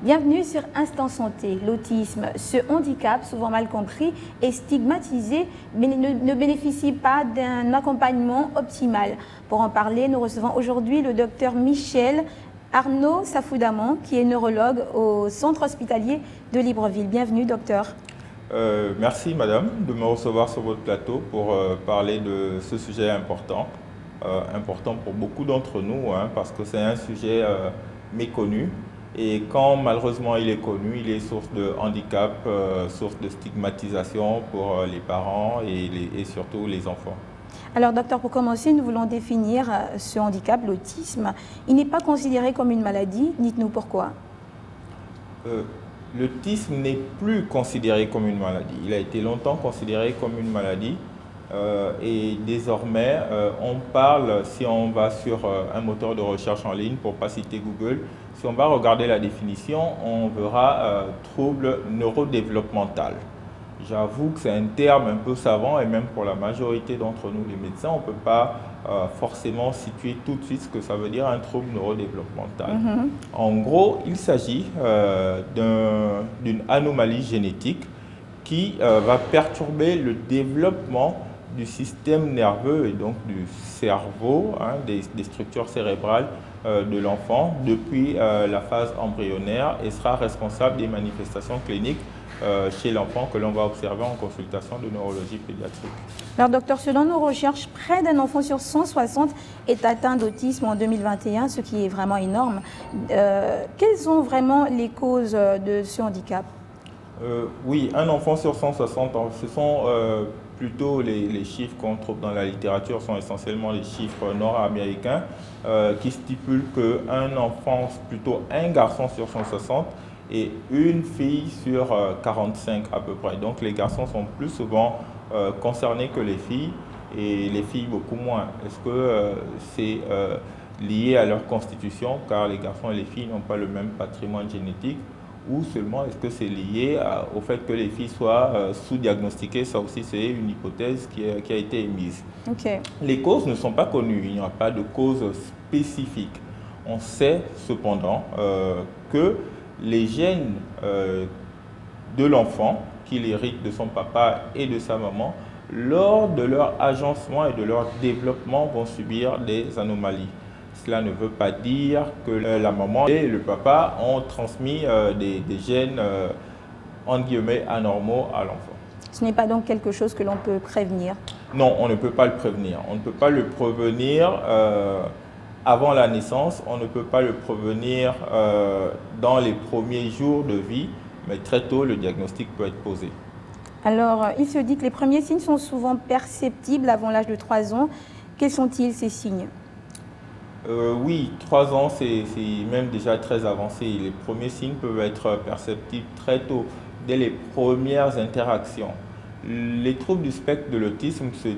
Bienvenue sur Instant Santé. L'autisme, ce handicap souvent mal compris et stigmatisé, mais ne bénéficie pas d'un accompagnement optimal. Pour en parler, nous recevons aujourd'hui le docteur Michel Arnaud Safoudaman, qui est neurologue au centre hospitalier de Libreville. Bienvenue, docteur. Merci, madame, de me recevoir sur votre plateau pour parler de ce sujet important, important pour beaucoup d'entre nous, parce que c'est un sujet méconnu. Et quand malheureusement il est connu, il est source de handicap, source de stigmatisation pour les parents et surtout les enfants. Alors, docteur, pour commencer, nous voulons définir ce handicap, l'autisme. Il n'est pas considéré comme une maladie. Dites-nous pourquoi. L'autisme n'est plus considéré comme une maladie. Il a été longtemps considéré comme une maladie. Et désormais, on parle, si on va sur un moteur de recherche en ligne, pour ne pas citer Google, si on va regarder la définition, on verra trouble neurodéveloppemental. J'avoue que c'est un terme un peu savant et même pour la majorité d'entre nous, les médecins, on ne peut pas forcément situer tout de suite ce que ça veut dire un trouble neurodéveloppemental. En gros, il s'agit d'une anomalie génétique qui va perturber le développement du système nerveux et donc du cerveau, des structures cérébrales de l'enfant depuis la phase embryonnaire et sera responsable des manifestations cliniques chez l'enfant que l'on va observer en consultation de neurologie pédiatrique. Alors, docteur, selon nos recherches, près d'un enfant sur 160 est atteint d'autisme en 2021, ce qui est vraiment énorme. Quelles sont vraiment les causes de ce handicap? Oui, un enfant sur 160, ce sont plutôt les chiffres qu'on trouve dans la littérature, sont essentiellement les chiffres nord-américains qui stipulent qu'un enfant, plutôt un garçon sur 160 et une fille sur 45 à peu près. Donc les garçons sont plus souvent concernés que les filles et les filles beaucoup moins. Est-ce que c'est lié à leur constitution car les garçons et les filles n'ont pas le même patrimoine génétique? Ou seulement est-ce que c'est lié au fait que les filles soient sous-diagnostiquées? Ça aussi, c'est une hypothèse qui a été émise. Okay. Les causes ne sont pas connues, il n'y a pas de cause spécifique. On sait cependant que les gènes de l'enfant, qu'il hérite de son papa et de sa maman, lors de leur agencement et de leur développement, vont subir des anomalies. Cela ne veut pas dire que la maman et le papa ont transmis des gènes entre guillemets anormaux à l'enfant. Ce n'est pas donc quelque chose que l'on peut prévenir? Non, on ne peut pas le prévenir. On ne peut pas le prévenir avant la naissance, on ne peut pas le prévenir dans les premiers jours de vie, mais très tôt, le diagnostic peut être posé. Alors, il se dit que les premiers signes sont souvent perceptibles avant l'âge de 3 ans. Quels sont-ils, ces signes? Oui, 3 ans, c'est même déjà très avancé. Les premiers signes peuvent être perceptibles très tôt, dès les premières interactions. Les troubles du spectre de l'autisme se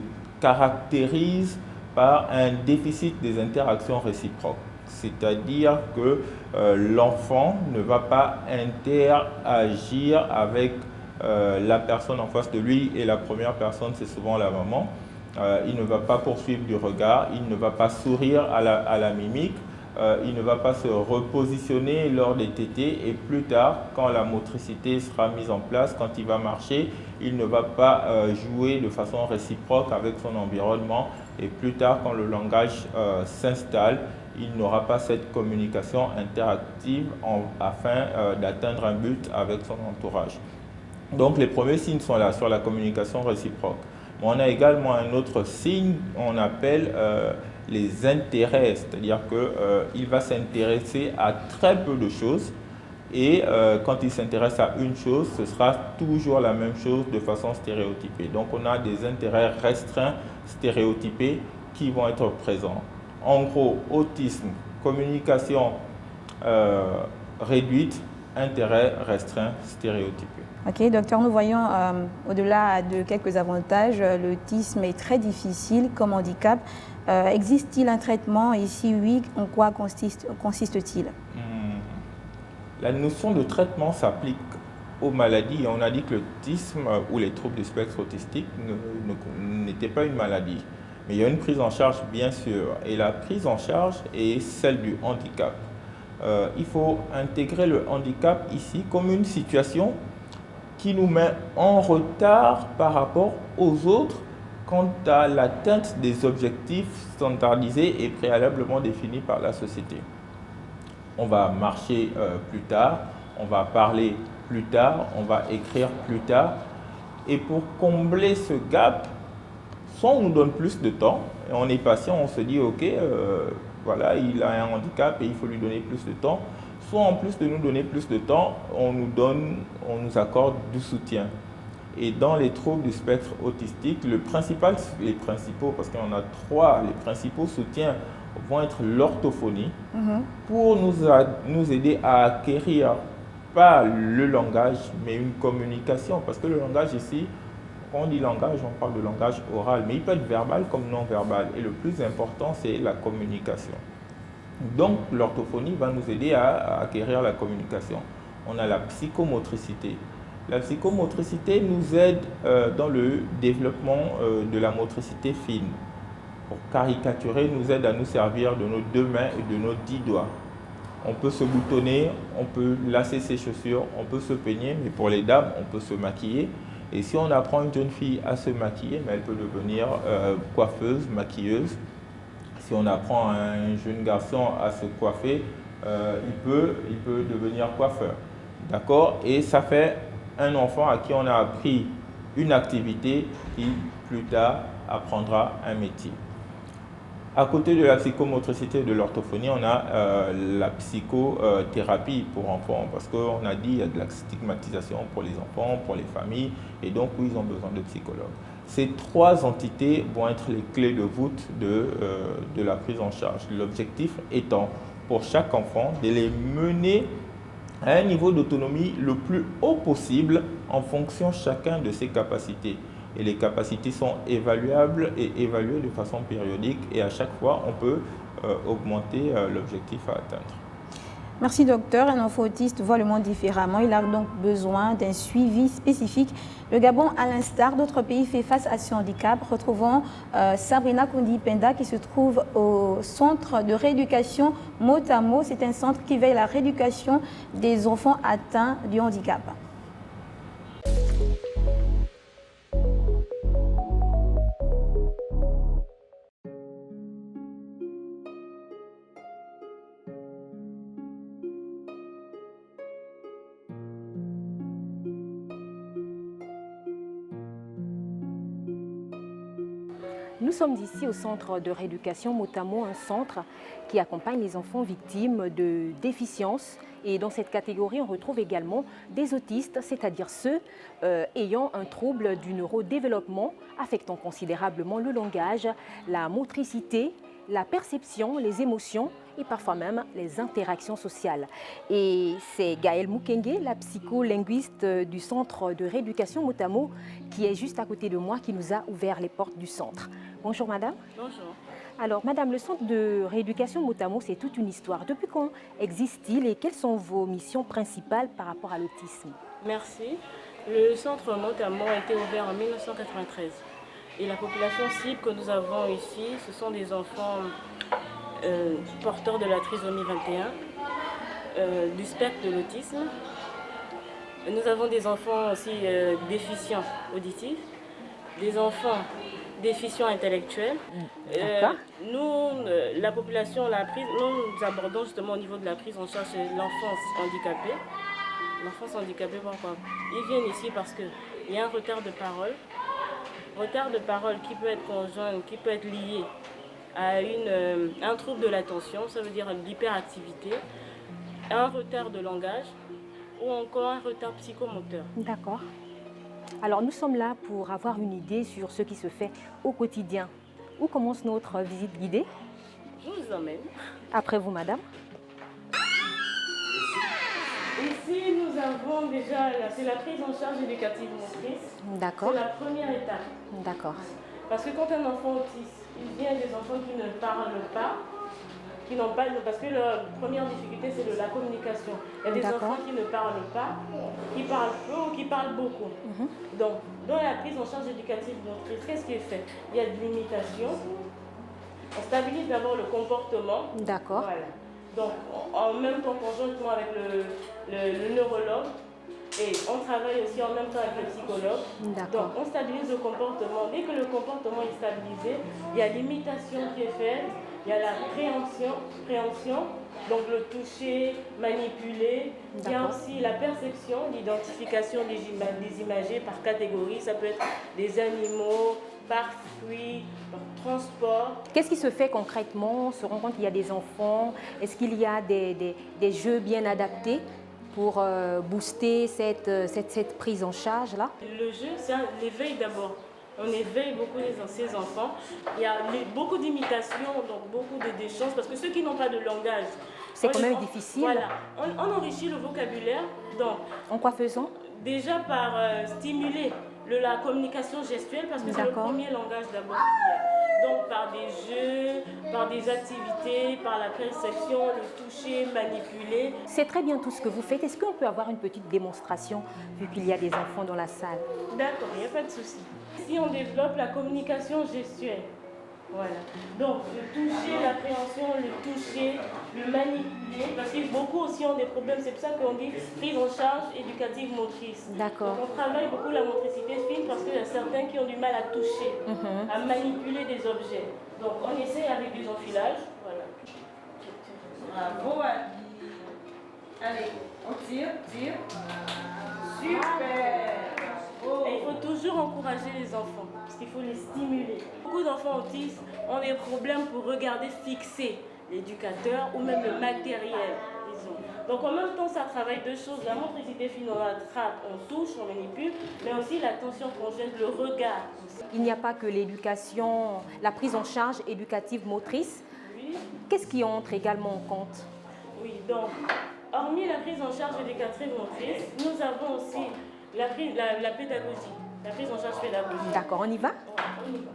caractérisent par un déficit des interactions réciproques. C'est-à-dire que l'enfant ne va pas interagir avec la personne en face de lui et la première personne, c'est souvent la maman. Il ne va pas poursuivre du regard, il ne va pas sourire à la mimique, il ne va pas se repositionner lors des tétés et plus tard, quand la motricité sera mise en place, quand il va marcher, il ne va pas jouer de façon réciproque avec son environnement et plus tard, quand le langage s'installe, il n'aura pas cette communication interactive afin d'atteindre un but avec son entourage. Donc les premiers signes sont là sur la communication réciproque. On a également un autre signe, on appelle les intérêts, c'est-à-dire qu'il va s'intéresser à très peu de choses et quand il s'intéresse à une chose, ce sera toujours la même chose de façon stéréotypée. Donc on a des intérêts restreints, stéréotypés qui vont être présents. En gros, autisme, communication réduite, intérêt restreint, stéréotypé. Ok, docteur, nous voyons au-delà de quelques avantages, l'autisme est très difficile comme handicap. Existe-t-il un traitement et si oui, en quoi consiste-t-il? La notion de traitement s'applique aux maladies et on a dit que l'autisme ou les troubles du spectre autistique n'étaient pas une maladie. Mais il y a une prise en charge bien sûr et la prise en charge est celle du handicap. Il faut intégrer le handicap ici comme une situation qui nous met en retard par rapport aux autres quant à l'atteinte des objectifs standardisés et préalablement définis par la société. On va marcher plus tard, on va parler plus tard, on va écrire plus tard. Et pour combler ce gap, soit on nous donne plus de temps, et on est patient, on se dit ok, voilà, il a un handicap et il faut lui donner plus de temps. Soit en plus de nous donner plus de temps, on nous accorde du soutien. Et dans les troubles du spectre autistique, les principaux, parce qu'il y en a trois, les principaux soutiens vont être l'orthophonie pour nous aider à acquérir pas le langage, mais une communication. Parce que le langage ici, quand on dit langage, on parle de langage oral, mais il peut être verbal comme non verbal. Et le plus important, c'est la communication. Donc, l'orthophonie va nous aider à acquérir la communication. On a la psychomotricité. La psychomotricité nous aide dans le développement de la motricité fine. Pour caricaturer, nous aide à nous servir de nos 2 mains et de nos 10 doigts. On peut se boutonner, on peut lasser ses chaussures, on peut se peigner, mais pour les dames, on peut se maquiller. Et si on apprend une jeune fille à se maquiller, elle peut devenir coiffeuse, maquilleuse. Si on apprend un jeune garçon à se coiffer, il peut devenir coiffeur. D'accord? Et ça fait un enfant à qui on a appris une activité qui, plus tard, apprendra un métier. À côté de la psychomotricité et de l'orthophonie, on a la psychothérapie pour enfants, parce qu'on a dit qu'il y a de la stigmatisation pour les enfants, pour les familles, et donc oui, ils ont besoin de psychologues. Ces 3 entités vont être les clés de voûte de la prise en charge. L'objectif étant, pour chaque enfant, de les mener à un niveau d'autonomie le plus haut possible en fonction chacun de ses capacités. Et les capacités sont évaluables et évaluées de façon périodique et à chaque fois, on peut augmenter l'objectif à atteindre. Merci docteur. Un enfant autiste voit le monde différemment. Il a donc besoin d'un suivi spécifique. Le Gabon, à l'instar d'autres pays, fait face à ce handicap. Retrouvons Sabrina Kondi-Penda qui se trouve au centre de rééducation Motamo. C'est un centre qui veille à la rééducation des enfants atteints du handicap. Nous sommes ici au centre de rééducation Motamo, un centre qui accompagne les enfants victimes de déficiences. Et dans cette catégorie, on retrouve également des autistes, c'est-à-dire ceux ayant un trouble du neurodéveloppement affectant considérablement le langage, la motricité, la perception, les émotions et parfois même les interactions sociales. Et c'est Gaëlle Mukwege, la psycholinguiste du centre de rééducation Motamo, qui est juste à côté de moi, qui nous a ouvert les portes du centre. Bonjour madame. Bonjour. Alors madame, le centre de rééducation Motamo, c'est toute une histoire. Depuis quand existe-t-il et quelles sont vos missions principales par rapport à l'autisme? Merci. Le centre Motamo a été ouvert en 1993. Et la population cible que nous avons ici, ce sont des enfants porteurs de la trisomie 21, du spectre de l'autisme. Nous avons des enfants aussi déficients auditifs, des enfants déficients intellectuels. Nous, la population, nous abordons justement au niveau de la prise en charge de l'enfance handicapée. L'enfance handicapée, pourquoi? Ils viennent ici parce qu'il y a un retard de parole. Retard de parole qui peut être conjoint, qui peut être lié à un trouble de l'attention, ça veut dire l'hyperactivité, un retard de langage ou encore un retard psychomoteur. D'accord. Alors nous sommes là pour avoir une idée sur ce qui se fait au quotidien. Où commence notre visite guidée? Je vous emmène. Après vous, madame. Ici, nous avons déjà, c'est la prise en charge éducative motrice. D'accord. C'est la première étape. D'accord. Parce que quand un enfant autiste, il vient des enfants qui ne parlent pas, qui n'ont pas, parce que la première difficulté, c'est de la communication. Il y a des enfants qui ne parlent pas, qui parlent peu ou qui parlent beaucoup. Donc, dans la prise en charge éducative motrice, qu'est-ce qui est fait? Il y a de l'imitation. On stabilise d'abord le comportement. D'accord. Voilà. Donc, en même temps, conjointement avec le neurologue, et on travaille aussi en même temps avec le psychologue. Donc, on stabilise le comportement. Dès que le comportement est stabilisé, il y a l'imitation qui est faite, il y a la préhension, donc le toucher, manipuler. Il y a aussi la perception, l'identification des imagés par catégorie. Ça peut être des animaux, par fruits, par transport. Qu'est-ce qui se fait concrètement? On se rend compte qu'il y a des enfants. Est-ce qu'il y a des jeux bien adaptés pour booster cette prise en charge-là? Le jeu, c'est l'éveil d'abord. On éveille beaucoup ces enfants. Il y a beaucoup d'imitations, donc beaucoup d'échanges, parce que ceux qui n'ont pas de langage, c'est quand même difficile. Voilà, on enrichit le vocabulaire. Donc, en quoi faisant? Déjà par stimuler la communication gestuelle, parce que c'est le premier langage d'abord qu'il y a. Donc par des jeux, par des activités, par la perception, le toucher, manipuler. C'est très bien tout ce que vous faites. Est-ce qu'on peut avoir une petite démonstration vu qu'il y a des enfants dans la salle? D'accord, il n'y a pas de souci. Ici, on développe la communication gestuelle. Voilà. Donc, le toucher, l'appréhension, le toucher, le manipuler, parce que beaucoup aussi ont des problèmes. C'est pour ça qu'on dit prise en charge éducative motrice. D'accord. Donc, on travaille beaucoup la motricité fine parce qu'il y a certains qui ont du mal à toucher, à manipuler des objets. Donc, on essaie avec des enfilages. Voilà. Bravo, allez, on tire. Super. Et il faut toujours encourager les enfants, parce qu'il faut les stimuler. Beaucoup d'enfants autistes ont des problèmes pour regarder fixer l'éducateur ou même le matériel. Donc en même temps, ça travaille deux choses. La motricité fine, on attrape, on touche, on manipule, mais aussi l'attention conjointe, le regard. Il n'y a pas que l'éducation, la prise en charge éducative motrice. Oui. Qu'est-ce qui entre également en compte? Oui, donc, hormis la prise en charge éducative motrice, nous avons aussi la pédagogie, la prise en charge pédagogique. D'accord, on y va? On y va.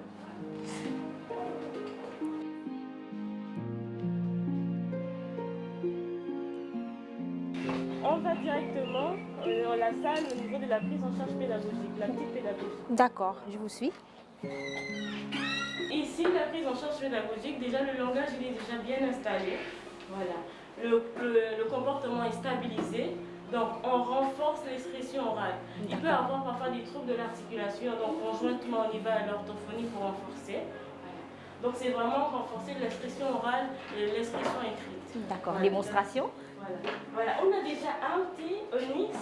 On va directement dans la salle au niveau de la prise en charge pédagogique, la petite pédagogie. D'accord, je vous suis. Ici, la prise en charge pédagogique, déjà le langage il est déjà bien installé. Voilà. Le comportement est stabilisé. Donc, on renforce l'expression orale. Il peut y avoir parfois des troubles de l'articulation, donc conjointement, on y va à l'orthophonie pour renforcer. Voilà. Donc, c'est vraiment renforcer l'expression orale et l'expression écrite. D'accord. Voilà. Démonstration. Voilà. On a déjà un petit Onyx,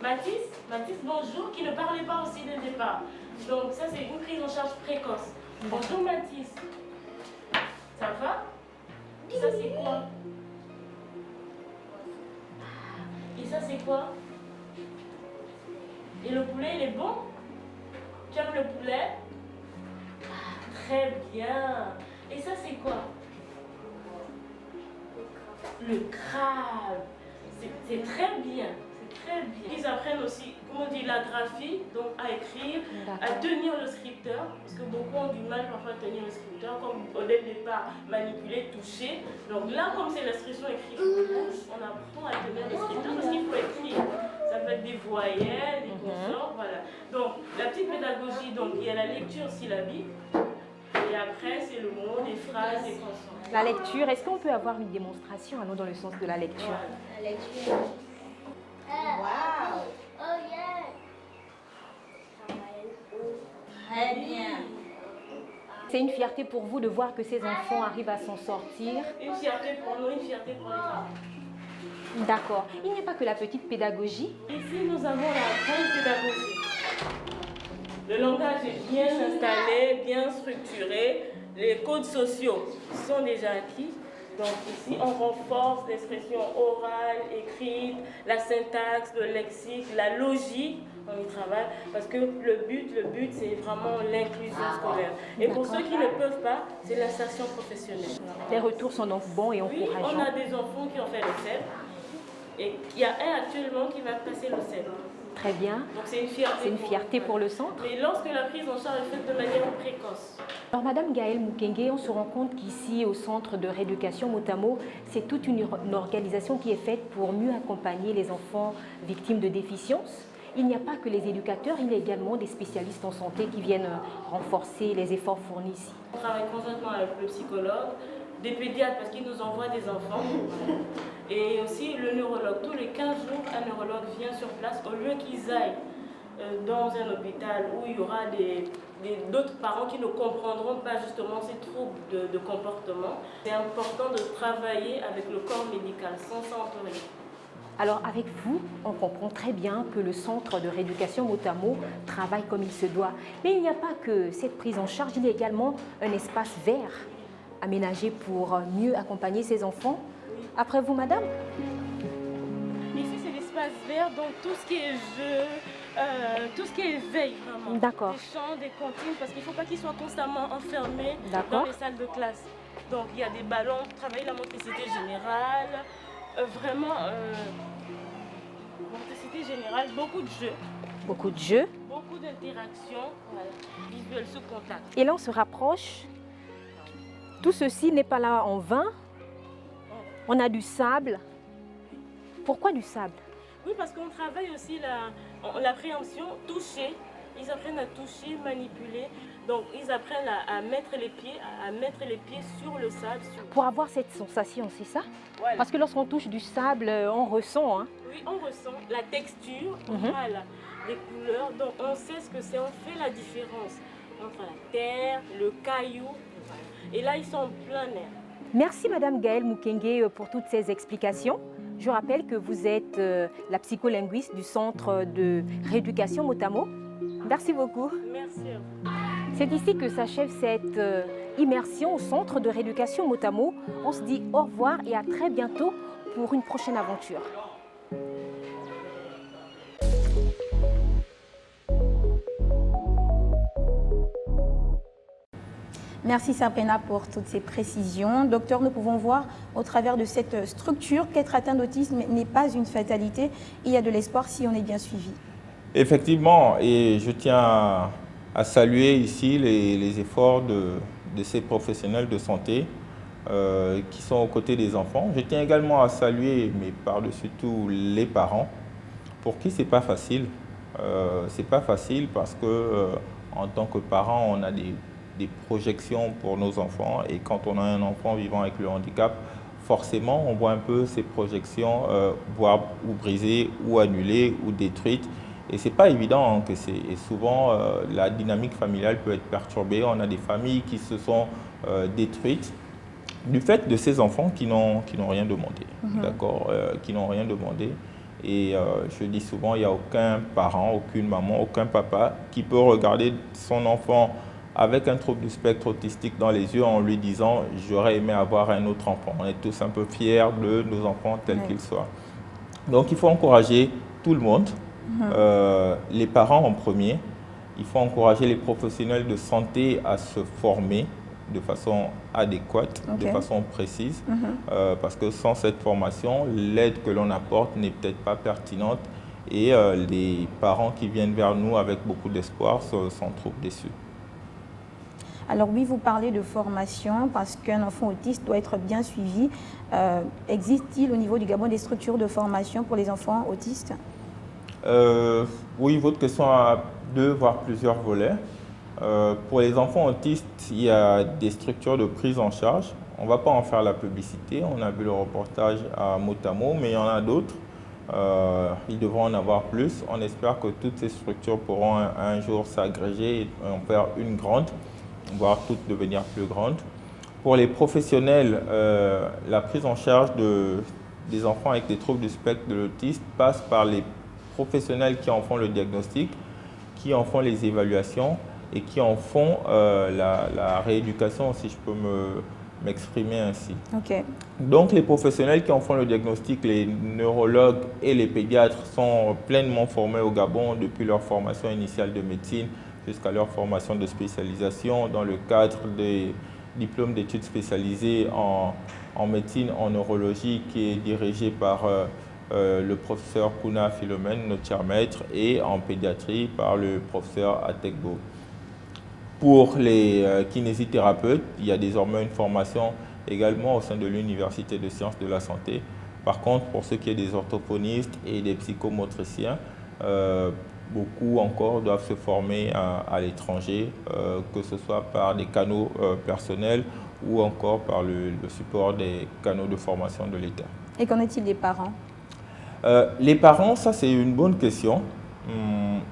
Mathis, bonjour, qui ne parlait pas aussi dès le départ. Donc, ça, c'est une prise en charge précoce. Bonjour Mathis. Ça va? Ça, c'est quoi? Et ça, c'est quoi? Et le poulet, il est bon? Tu aimes le poulet? Très bien. Et ça, c'est quoi? Le crabe. C'est très bien. C'est très bien. Ils apprennent aussi, comment on dit, la graphie, donc à écrire, à tenir le scripteur, parce que beaucoup ont du mal parfois à tenir le scripteur, comme au départ, manipuler, toucher. Donc là, comme c'est l'expression écrite en bouche, on apprend à tenir le scripteur parce qu'il faut écrire. Ça peut être des voyelles, des consorts, voilà. Donc la petite pédagogie, donc il y a la lecture syllabique. Et après, c'est le mot, des phrases, des consorts. La lecture, est-ce qu'on peut avoir une démonstration, allons dans le sens de la lecture? La lecture. Wow! Oh yeah! Très bien. C'est une fierté pour vous de voir que ces enfants arrivent à s'en sortir? Une fierté pour nous, une fierté pour les parents. D'accord. Il n'y a pas que la petite pédagogie? Ici, nous avons la grande pédagogie. Le langage est bien installé, bien structuré. Les codes sociaux sont déjà acquis. Donc ici, on renforce l'expression orale, écrite, la syntaxe, le lexique, la logique. On y travaille parce que le but, c'est vraiment l'inclusion scolaire. Et pour ceux qui ne peuvent pas, c'est l'insertion professionnelle. Les retours sont donc bons et Oui, encourageants. on a des enfants qui ont fait le CEP et il y a un actuellement qui va passer le CEP. Très bien. Donc c'est une fierté. C'est une fierté pour le centre. Mais lorsque la prise en charge est faite de manière précoce. Alors Madame Gaëlle Mukenge, on se rend compte qu'ici au centre de rééducation Motamo, c'est toute une organisation qui est faite pour mieux accompagner les enfants victimes de déficience. Il n'y a pas que les éducateurs, il y a également des spécialistes en santé qui viennent renforcer les efforts fournis ici. On travaille conjointement avec le psychologue, des pédiatres parce qu'ils nous envoient des enfants. Et aussi le neurologue. Tous les 15 jours, un neurologue vient sur place au lieu qu'ils aillent dans un hôpital où il y aura d'autres parents qui ne comprendront pas justement ces troubles de comportement. C'est important de travailler avec le corps médical sans s'entourner. Alors avec vous, on comprend très bien que le centre de rééducation Motamo travaille comme il se doit. Mais il n'y a pas que cette prise en charge, il y a également un espace vert aménagé pour mieux accompagner ces enfants. Après vous, madame? Ici, c'est l'espace vert, donc tout ce qui est jeu, tout ce qui est éveil vraiment. D'accord. Des chants, des comptines, parce qu'il ne faut pas qu'ils soient constamment enfermés dans les salles de classe. Donc il y a des ballons, travailler la motricité générale, motricité générale, beaucoup de jeux. Beaucoup de jeux. Beaucoup d'interactions, voilà, visuelles sous contact. Et là, on se rapproche. Tout ceci n'est pas là en vain. On a du sable. Pourquoi du sable? Oui, parce qu'on travaille aussi la préhension, toucher. Ils apprennent à toucher, manipuler. Donc, ils apprennent à mettre les pieds sur le sable. Pour avoir cette sensation, c'est ça? Voilà. Parce que lorsqu'on touche du sable, on ressent. Hein? Oui, on ressent la texture, voilà, les couleurs. Donc, on sait ce que c'est. On fait la différence entre la terre, le caillou. Et là, ils sont en plein air. Merci Madame Gaëlle Mukenge pour toutes ces explications. Je rappelle que vous êtes la psycholinguiste du centre de rééducation Motamo. Merci beaucoup. Merci à vous. C'est ici que s'achève cette immersion au centre de rééducation Motamo. On se dit au revoir et à très bientôt pour une prochaine aventure. Merci Sabrina pour toutes ces précisions. Docteur, nous pouvons voir au travers de cette structure qu'être atteint d'autisme n'est pas une fatalité. Il y a de l'espoir si on est bien suivi. Effectivement, et je tiens à saluer ici les efforts de ces professionnels de santé qui sont aux côtés des enfants. Je tiens également à saluer, mais par-dessus tout, les parents, pour qui ce n'est pas facile. C'est pas facile parce que en tant que parent, on a des projections pour nos enfants, et quand on a un enfant vivant avec le handicap, forcément on voit un peu ces projections voire ou brisées ou annulées ou détruites, et c'est pas évident et souvent la dynamique familiale peut être perturbée. On a des familles qui se sont détruites du fait de ces enfants qui n'ont rien demandé, d'accord, qui n'ont rien demandé. Et je dis souvent, il n'y a aucun parent, aucune maman, aucun papa qui peut regarder son enfant avec un trouble du spectre autistique dans les yeux en lui disant « j'aurais aimé avoir un autre enfant ». On est tous un peu fiers de nos enfants tels qu'ils soient. Donc il faut encourager tout le monde, les parents en premier. Il faut encourager les professionnels de santé à se former de façon adéquate, de façon précise, parce que sans cette formation, l'aide que l'on apporte n'est peut-être pas pertinente, et les parents qui viennent vers nous avec beaucoup d'espoir s'en trouvent déçus. Alors oui, vous parlez de formation parce qu'un enfant autiste doit être bien suivi. Existe-t-il au niveau du Gabon des structures de formation pour les enfants autistes? Oui, votre question a 2 voire plusieurs volets. Pour les enfants autistes, il y a des structures de prise en charge. On ne va pas en faire la publicité. On a vu le reportage à Motamo, mais il y en a d'autres. Ils devront en avoir plus. On espère que toutes ces structures pourront un jour s'agréger et en faire une grande, voire toutes devenir plus grandes. Pour les professionnels, la prise en charge des enfants avec des troubles du spectre de l'autisme passe par les professionnels qui en font le diagnostic, qui en font les évaluations et qui en font la rééducation, si je peux m'exprimer ainsi. Donc les professionnels qui en font le diagnostic, les neurologues et les pédiatres, sont pleinement formés au Gabon depuis leur formation initiale de médecine jusqu'à leur formation de spécialisation dans le cadre des diplômes d'études spécialisées en médecine, en neurologie, qui est dirigé par le professeur Pouna Philomène, notre cher maître, et en pédiatrie par le professeur Atekbo. Pour les kinésithérapeutes, il y a désormais une formation également au sein de l'Université de sciences de la santé. Par contre, pour ce qui est des orthophonistes et des psychomotriciens, beaucoup encore doivent se former à l'étranger, que ce soit par des canaux personnels ou encore par le support des canaux de formation de l'État. Et qu'en est-il des parents? Les parents, ça c'est une bonne question.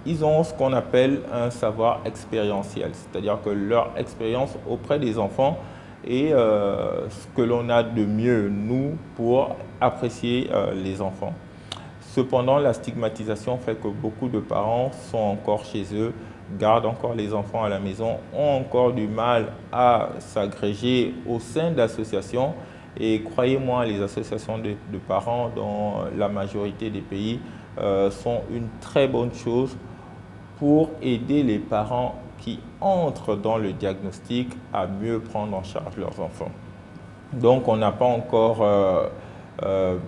Ils ont ce qu'on appelle un savoir expérientiel, c'est-à-dire que leur expérience auprès des enfants est ce que l'on a de mieux, nous, pour apprécier les enfants. Cependant, la stigmatisation fait que beaucoup de parents sont encore chez eux, gardent encore les enfants à la maison, ont encore du mal à s'agréger au sein d'associations. Et croyez-moi, les associations de parents dans la majorité des pays sont une très bonne chose pour aider les parents qui entrent dans le diagnostic à mieux prendre en charge leurs enfants. Donc, on n'a pas encore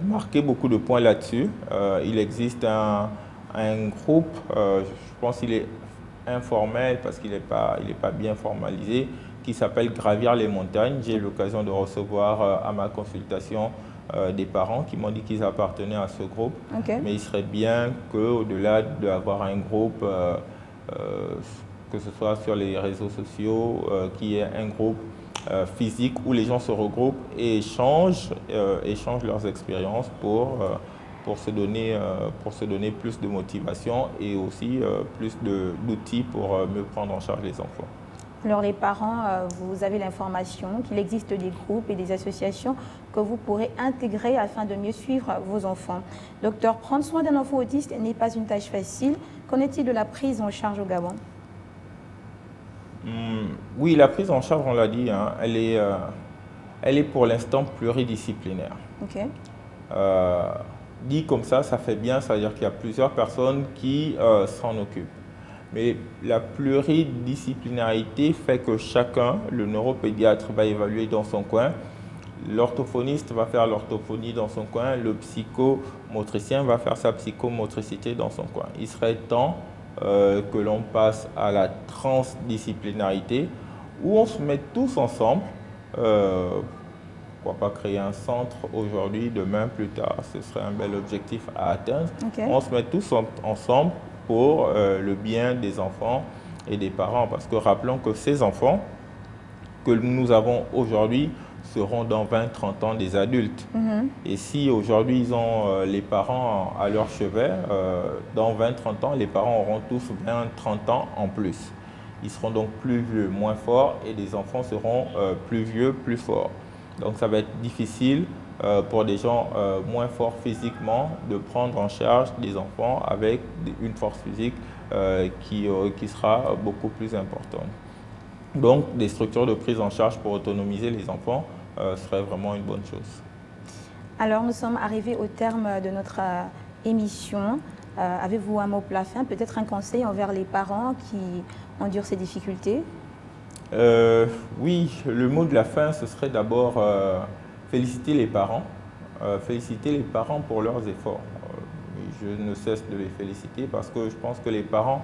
marqué beaucoup de points là-dessus. Il existe un groupe, je pense qu'il est informel parce qu'il n'est pas bien formalisé, qui s'appelle Gravir les montagnes. J'ai eu l'occasion de recevoir à ma consultation des parents qui m'ont dit qu'ils appartenaient à ce groupe. Okay. Mais il serait bien qu'au-delà d'avoir un groupe, que ce soit sur les réseaux sociaux, qu'il y ait un groupe physique où les gens se regroupent et échangent leurs expériences pour se donner plus de motivation et aussi plus d'outils pour mieux prendre en charge les enfants. Alors les parents, vous avez l'information qu'il existe des groupes et des associations que vous pourrez intégrer afin de mieux suivre vos enfants. Docteur, prendre soin d'un enfant autiste n'est pas une tâche facile. Qu'en est-il de la prise en charge au Gabon? Oui, la prise en charge, on l'a dit, hein, elle est pour l'instant pluridisciplinaire. Okay. Dit comme ça fait bien, ça veut dire qu'il y a plusieurs personnes qui s'en occupent. Mais la pluridisciplinarité fait que chacun, le neuropédiatre va évaluer dans son coin, l'orthophoniste va faire l'orthophonie dans son coin, le psychomotricien va faire sa psychomotricité dans son coin. Il serait temps que l'on passe à la transdisciplinarité où on se met tous ensemble. Pourquoi pas créer un centre aujourd'hui, demain, plus tard, ce serait un bel objectif à atteindre. Okay. On se met tous ensemble pour le bien des enfants et des parents. Parce que rappelons que ces enfants que nous avons aujourd'hui seront dans 20-30 ans des adultes. Et si aujourd'hui ils ont les parents à leur chevet, dans 20-30 ans, les parents auront tous 20-30 ans en plus. Ils seront donc plus vieux, moins forts, et les enfants seront plus vieux, plus forts. Donc ça va être difficile pour des gens moins forts physiquement de prendre en charge des enfants avec une force physique qui sera beaucoup plus importante. Donc des structures de prise en charge pour autonomiser les enfants serait vraiment une bonne chose. Alors nous sommes arrivés au terme de notre émission. Avez-vous un mot pour la fin, peut-être un conseil envers les parents qui endurent ces difficultés? Oui, le mot de la fin, ce serait d'abord féliciter les parents pour leurs efforts. Je ne cesse de les féliciter parce que je pense que les parents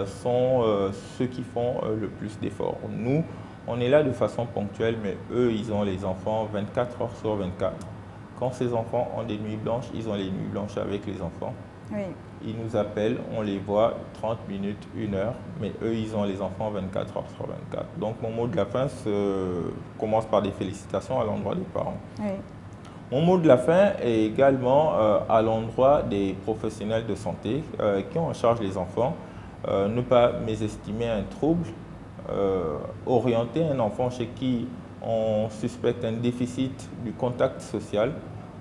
sont ceux qui font le plus d'efforts. Nous, on est là de façon ponctuelle, mais eux, ils ont les enfants 24 heures sur 24. Quand ces enfants ont des nuits blanches, ils ont les nuits blanches avec les enfants. Oui. Ils nous appellent, on les voit 30 minutes, 1 heure, mais eux, ils ont les enfants 24 heures sur 24. Donc, mon mot de la fin commence par des félicitations à l'endroit des parents. Oui. Mon mot de la fin est également à l'endroit des professionnels de santé qui ont en charge les enfants. Ne pas mésestimer un trouble, orienter un enfant chez qui on suspecte un déficit du contact social,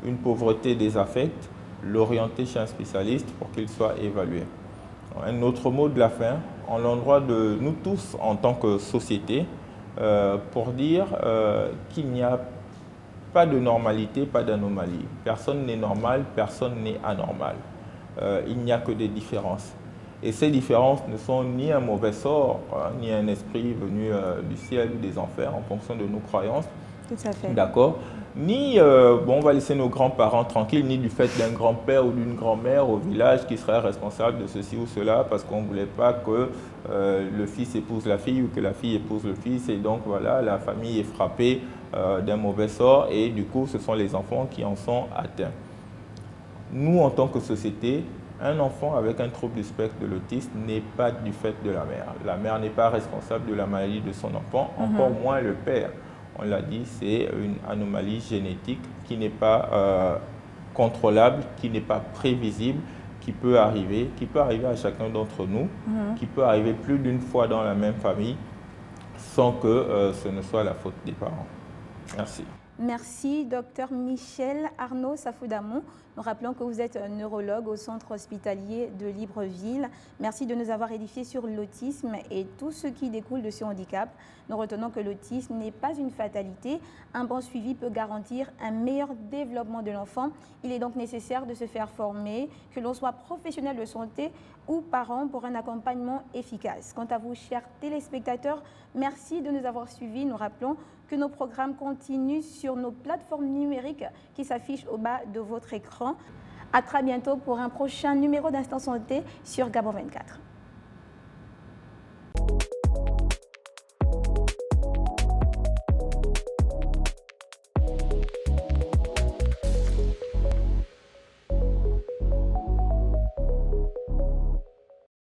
une pauvreté des affects, l'orienter chez un spécialiste pour qu'il soit évalué. Un autre mot de la fin, en l'endroit de nous tous en tant que société, pour dire qu'il n'y a pas de normalité, pas d'anomalie. Personne n'est normal, personne n'est anormal. Il n'y a que des différences. Et ces différences ne sont ni un mauvais sort, ni un esprit venu du ciel ou des enfers en fonction de nos croyances. Tout à fait. D'accord. Ni on va laisser nos grands-parents tranquilles, ni du fait d'un grand-père ou d'une grand-mère au village qui serait responsable de ceci ou cela parce qu'on ne voulait pas que le fils épouse la fille ou que la fille épouse le fils. Et donc voilà, la famille est frappée d'un mauvais sort et du coup, ce sont les enfants qui en sont atteints. Nous, en tant que société, Un enfant avec un trouble du spectre de l'autisme n'est pas du fait de la mère. La mère n'est pas responsable de la maladie de son enfant, encore moins le père. On l'a dit, c'est une anomalie génétique qui n'est pas contrôlable, qui n'est pas prévisible, qui peut arriver à chacun d'entre nous, qui peut arriver plus d'une fois dans la même famille sans que ce ne soit la faute des parents. Merci. Merci, Dr Michel Arnaud Safoudamon. Nous rappelons que vous êtes neurologue au centre hospitalier de Libreville. Merci de nous avoir édifiés sur l'autisme et tout ce qui découle de ce handicap. Nous retenons que l'autisme n'est pas une fatalité. Un bon suivi peut garantir un meilleur développement de l'enfant. Il est donc nécessaire de se faire former, que l'on soit professionnel de santé ou parent, pour un accompagnement efficace. Quant à vous, chers téléspectateurs, merci de nous avoir suivis. Nous rappelons que nos programmes continuent sur nos plateformes numériques qui s'affichent au bas de votre écran. À très bientôt pour un prochain numéro d'Instant Santé sur Gabon 24.